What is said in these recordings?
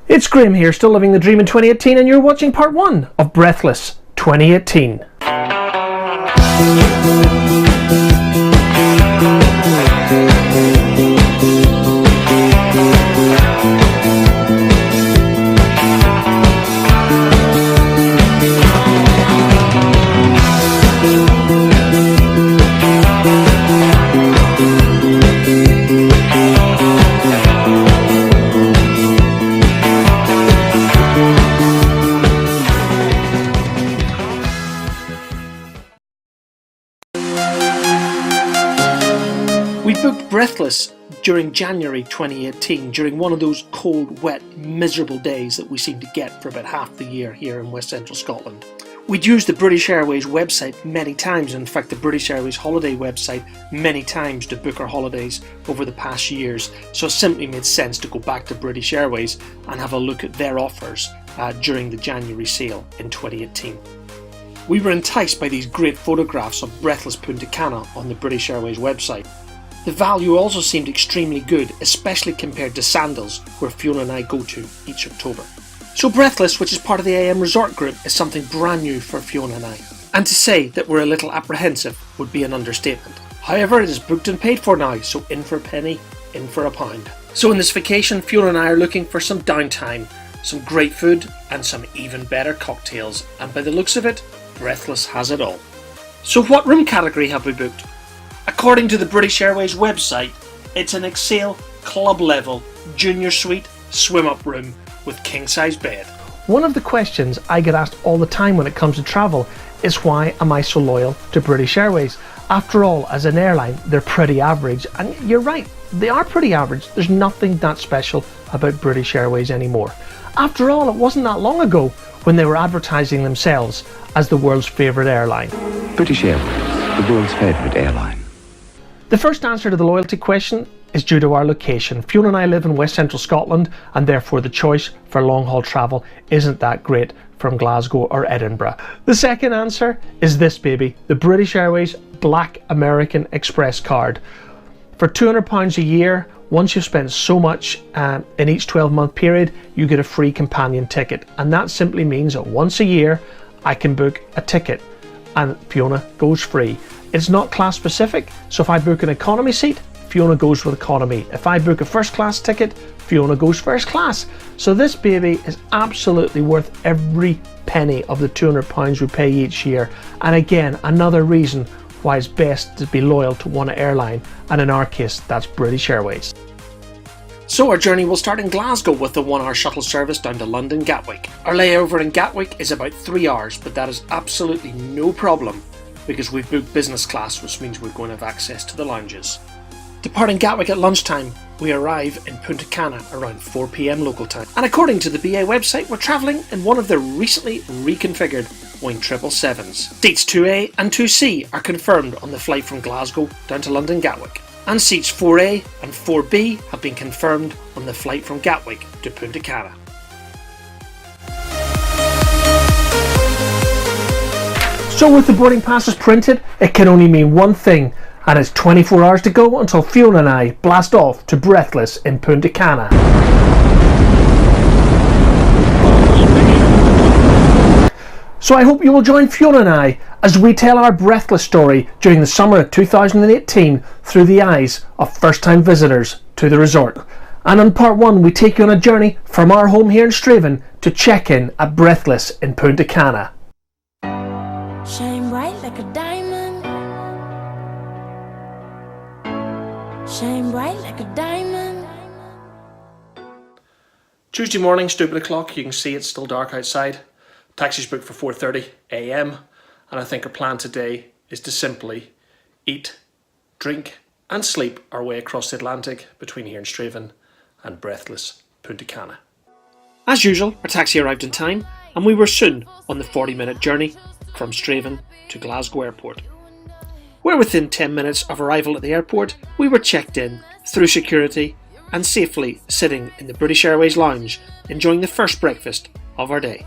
It's Graham here, still living the dream in 2018, and you're watching part 1 of Breathless 2018. We booked Breathless during January 2018, during one of those cold, wet, miserable days that we seem to get for about half the year here in West Central Scotland. We'd used the British Airways website many times, in fact the British Airways holiday website many times to book our holidays over the past years, so it simply made sense to go back to British Airways and have a look at their offers during the January sale in 2018. We were enticed by these great photographs of Breathless Punta Cana on the British Airways website. The value also seemed extremely good, especially compared to Sandals, where Fiona and I go to each October. So Breathless, which is part of the AMResort group, is something brand new for Fiona and I. And to say that we're a little apprehensive would be an understatement. However, it is booked and paid for now, so in for a penny, in for a pound. So in this vacation, Fiona and I are looking for some downtime, some great food, and some even better cocktails. And by the looks of it, Breathless has it all. So what room category have we booked? According to the British Airways website, it's an Excel club level junior suite swim up room with king size bed. One of the questions I get asked all the time when it comes to travel is, why am I so loyal to British Airways? After all, as an airline, they're pretty average, and you're right, they are pretty average. There's nothing that special about British Airways anymore. After all, it wasn't that long ago when they were advertising themselves as the world's favourite airline. British Airways, the world's favourite airline. The first answer to the loyalty question is due to our location. Fiona and I live in West Central Scotland, and therefore the choice for long-haul travel isn't that great from Glasgow or Edinburgh. The second answer is this baby, the British Airways Black American Express card. For £200 a year, once you've spent so much in each 12-month period, you get a free companion ticket. And that simply means that once a year, I can book a ticket and Fiona goes free. It's not class specific, so if I book an economy seat, Fiona goes with economy. If I book a first class ticket, Fiona goes first class. So this baby is absolutely worth every penny of the £200 we pay each year. And again, another reason why it's best to be loyal to one airline, and in our case, that's British Airways. So our journey will start in Glasgow with the 1-hour shuttle service down to London Gatwick. Our layover in Gatwick is about 3 hours, but that is absolutely no problem because we've booked business class, which means we're going to have access to the lounges. Departing Gatwick at lunchtime, we arrive in Punta Cana around 4 PM local time. And according to the BA website, we're travelling in one of the recently reconfigured Boeing 777s. Seats 2A and 2C are confirmed on the flight from Glasgow down to London Gatwick. And seats 4A and 4B have been confirmed on the flight from Gatwick to Punta Cana. So with the boarding passes printed, it can only mean one thing, and it's 24 hours to go until Fiona and I blast off to Breathless in Punta Cana. So I hope you will join Fiona and I as we tell our Breathless story during the summer of 2018 through the eyes of first-time visitors to the resort. And on part 1 we take you on a journey from our home here in Strathaven to check-in at Breathless in Punta Cana. Shine bright like a diamond. Shine bright like a diamond. Tuesday morning, stupid o'clock, you can see it's still dark outside. Taxi's booked for 4:30 AM, and I think our plan today is to simply eat, drink and sleep our way across the Atlantic between here in Strathaven and Breathless Punta Cana. As usual, our taxi arrived in time and we were soon on the 40-minute journey from Strathaven to Glasgow Airport. Where within 10 minutes of arrival at the airport, we were checked in, through security and safely sitting in the British Airways lounge enjoying the first breakfast of our day.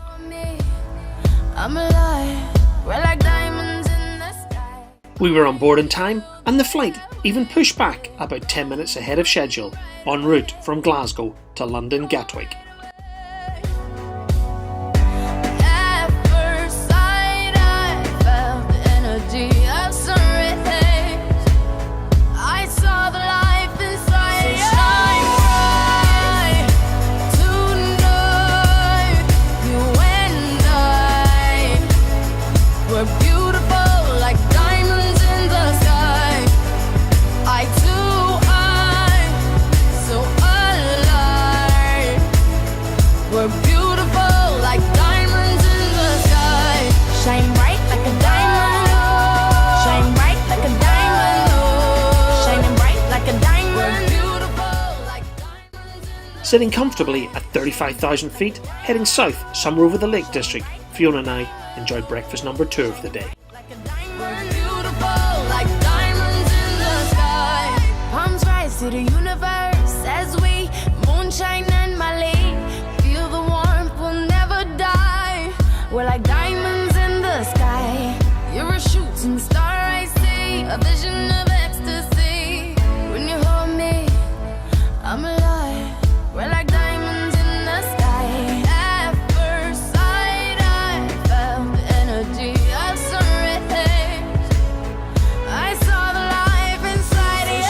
I'm alive, we're like diamonds in the sky. We were on board in time and the flight even pushed back about 10 minutes ahead of schedule en route from Glasgow to London Gatwick. Sitting comfortably at 35,000 feet, heading south somewhere over the Lake District, Fiona and I enjoyed breakfast number 2 of the day. To the universe as we moonshine and Mali. Feel the warmth, we'll never die. We're like diamonds in the sky. You're a shooting star, I see. A vision of ecstasy. When you hold me, I'm alive. We're like diamonds in the sky. At first sight, I felt the energy of surrender. I saw the life inside of you.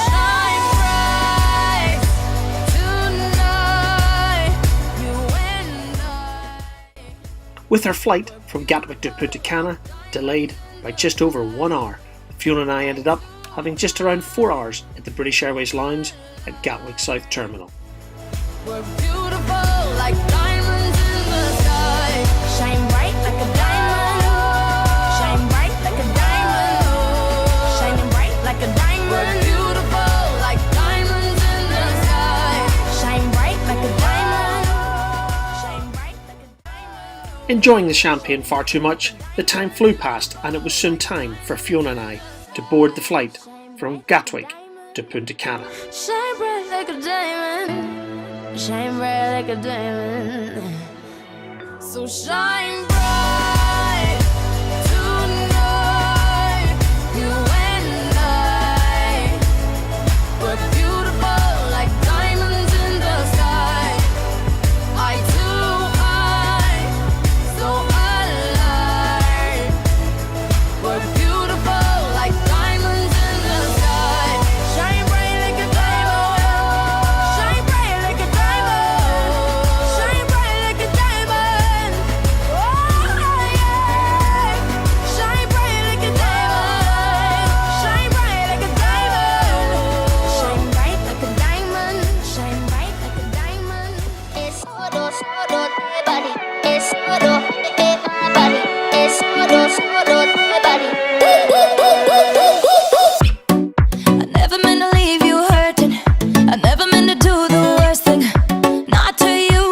With our flight from Gatwick to Punta Cana delayed by just over 1 hour, Fiona and I ended up having just around 4 hours at the British Airways lounge at Gatwick South Terminal. We're beautiful like diamonds in the sky. Shine bright like a diamond. Shine bright like a diamond. Shining bright like a diamond. We're beautiful like diamonds in the sky. Shine bright like a diamond. Shine bright like a diamond. Enjoying the champagne far too much, the time flew past and it was soon time for Fiona and I to board the flight from Gatwick to Punta Cana. Shine bright like a diamond. Shine bright like a diamond. So shine bright tonight. You and I. We're beautiful like diamonds in the sky. Eye to eye, so alive. We're beautiful like diamonds in the sky. Shine bright like a diamond. Shine bright like a diamond. Shine bright like a diamond. Oh yeah. Shine bright like a diamond. Shine bright like a diamond. Shine bright like a diamond. Shine bright like a diamond. Es oro, oro de body. Es oro de my body. Es oro, oro de body. I never meant to leave you hurting. I never meant to do the worst thing. Not to you.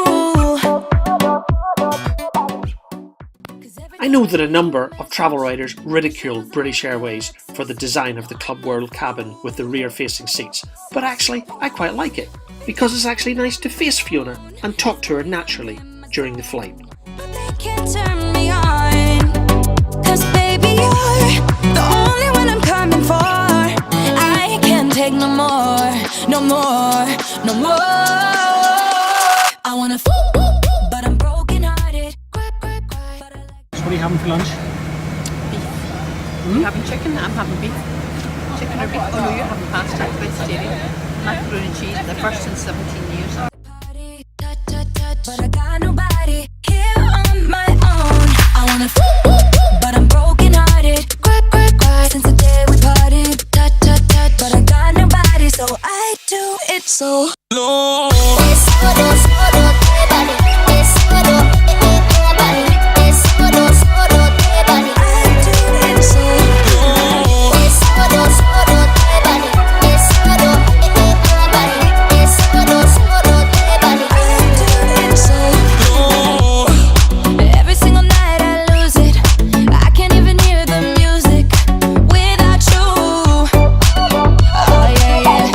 I know that a number of travel writers ridiculed British Airways for the design of the Club World cabin with the rear-facing seats, but actually I quite like it, because it's actually nice to face Fiona and talk to her naturally during the flight. But they can't turn me on. 'Cause baby, you're the only one I'm coming for. I can't take no more, no more, no more. I wanna but I'm broken hearted. What are you having for lunch? You're having chicken, I'm having beef. Chicken or beef? Oh no, you're having pasta, vegetarian. Macaroni and cheese, the first in 17 years. But I got nobody here on my own. I wanna but I'm broken hearted. Since the day we parted. But I got nobody, so I do it so low. Es oro, oro de body. Es oro de my body. Es oro, oro de body. I do it so low. Es oro, oro de body. Es oro de my body. Es oro, oro de body. I do it so low. Every single night I lose it. I can't even hear the music without you. Oh yeah, yeah,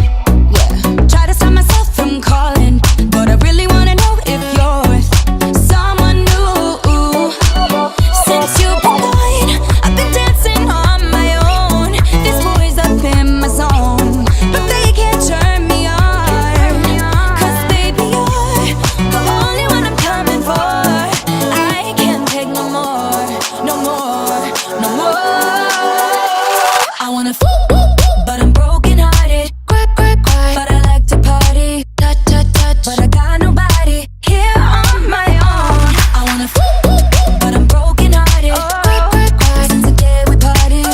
yeah. Try to stop myself from calling, but I really wanna know if you're with someone new. Since you've been gone, I've been dancing on my own. This boy's up in my zone, but they can't turn me on. 'Cause baby, you're the only one I'm coming for. I can't take no more, no more, no more. I wanna but I'm broken hearted. But I like to party. But I got nobody here on my own. I wanna but I'm broken hearted. Since the day we parted.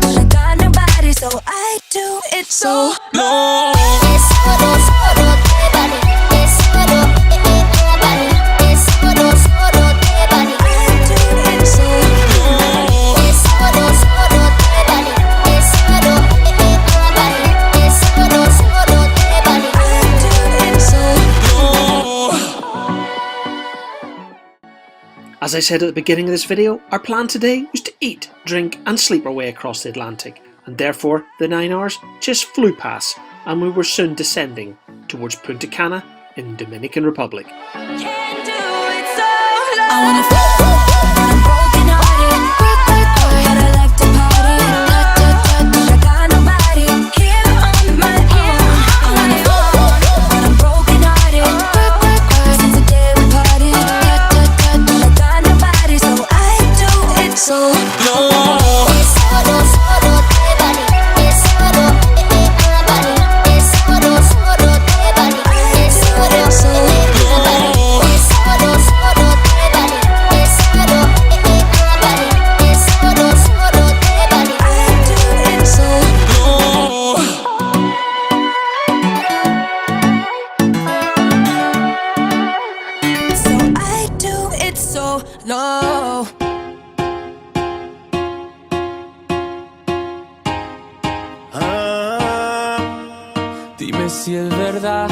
But I got nobody, so I do it so low. Es oro, oro de body. Es oro de my body. Es oro, oro de body. I do it so low. Es oro, oro de body. Es oro de my body. Es oro, oro de body. I do it so low. As I said at the beginning of this video, our plan today was to eat, drink and sleep our way across the Atlantic, and therefore the 9 hours just flew past and we were soon descending towards Punta Cana in Dominican Republic. Can't do it solo. I wanna feel when I'm broken hearted, but I like to party. I got nobody here on my own. I wanna feel when I'm broken hearted, since the day we parted. I got nobody, so I do it solo. Dime si es verdad,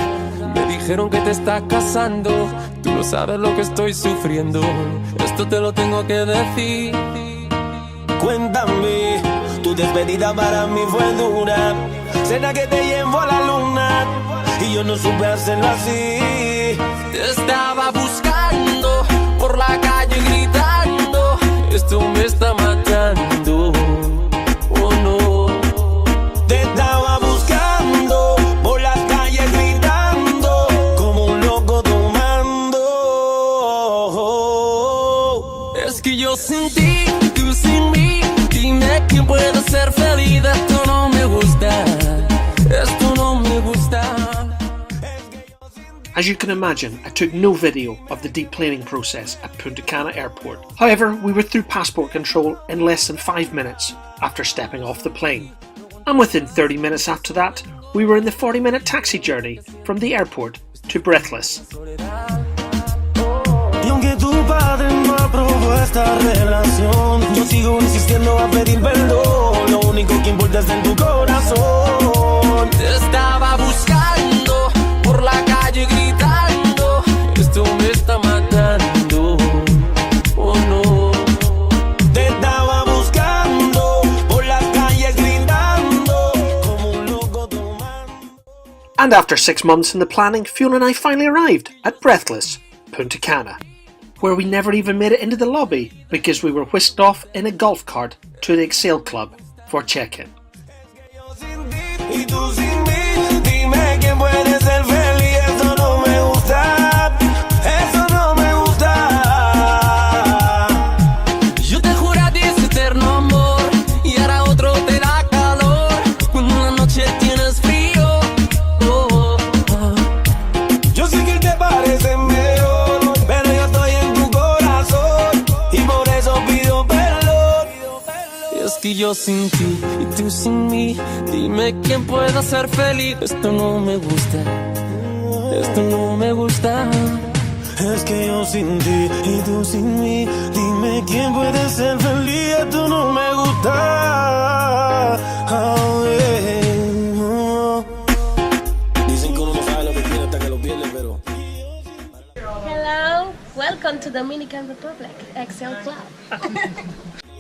me dijeron que te estás casando. Tú no sabes lo que estoy sufriendo, esto te lo tengo que decir. Cuéntame, tu despedida para mí fue dura. Cena que te llevo a la luna y yo no supe hacerlo así. Te estaba buscando por la calle gritando, esto me está matando. Oh no. Te estaba buscando por las calles gritando como un loco tomando. Es que yo sin ti, tú sin mí, dime quién puede ser feliz. Esto no me gusta, esto no me gusta. As you can imagine, I took no video of the deplaning process at Punta Cana airport. However, we were through passport control in less than 5 minutes after stepping off the plane. And within 30 minutes after that, we were in the 40-minute taxi journey from the airport to Breathless. Y aunque tu padre no aprobó esta relación, yo sigo insistiendo a pedir perdón. Lo único que importa es en tu corazón. Te estaba buscando por la calle gritando, esto me está matando. Oh no. Te estaba buscando por las calles gritando como un loco tomando. And after 6 months in the planning, Fiona and I finally arrived at Breathless, Punta Cana, where we never even made it into the lobby because we were whisked off in a golf cart to the Excel Club for check-in. Y tú sin mí, dime quién puede ser feliz. Eso no me gusta, eso no me gusta. Yo te juro a ti ese eterno amor y ahora otro te da calor cuando en la noche tienes frío. Oh, oh, oh. Yo sé que él te parece mejor, pero yo estoy en tu corazón y por eso pido perdón. Es que yo sin ti y tú sin mí, dime quién puede ser feliz. Esto no me gusta, esto no me gusta. Es que yo sin ti y tú sin mí, dime quién puede ser feliz. Esto no me gusta. Oh, yeah. Oh. Dicen que uno no sabe lo que tiene hasta que lo pierde, pero Hello, welcome to Dominican Republic, Excel Club.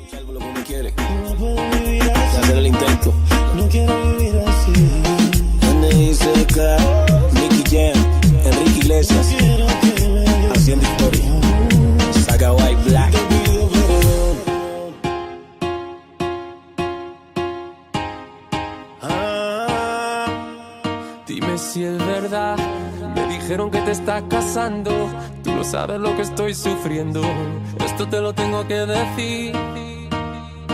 salvo lo que uno quiere. No puedo vivir así. Hacer el intento. No quiero vivir así. Donde dice que Nicky Jam, Enrique Iglesias, haciendo historia. Saga White Black. Dime si es verdad, me dijeron que te estás casando. Tú no sabes lo que estoy sufriendo, esto te lo tengo que decir.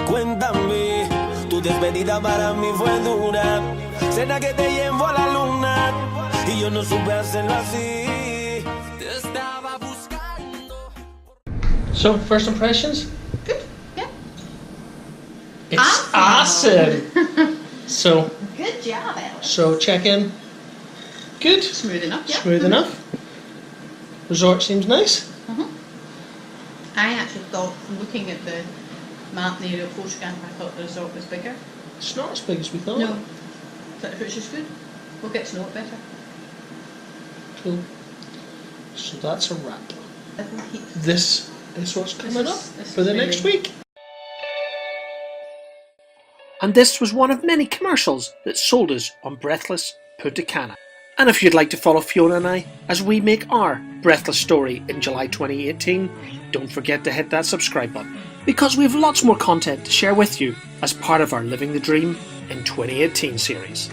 Cuéntame, tu despedida para mí fue dura. Cena que te llevo a la luna y yo no supe hacerlo así. Te estaba buscando. So, first impressions? Good, yeah. It's awesome! So, Good job, Alice. so check-in, good, Smooth enough, yeah. smooth enough. Resort seems nice. I actually thought, from looking at the map and the aerial photograph, I thought the resort was bigger. It's not as big as we thought. No, which is good. We'll get to know it better. Cool. So that's a wrap. I think This is what's coming up for the next week. And this was one of many commercials that sold us on Breathless Punta Cana. And if you'd like to follow Fiona and I as we make our Breathless story in July 2018, don't forget to hit that subscribe button, because we have lots more content to share with you as part of our Living the Dream in 2018 series.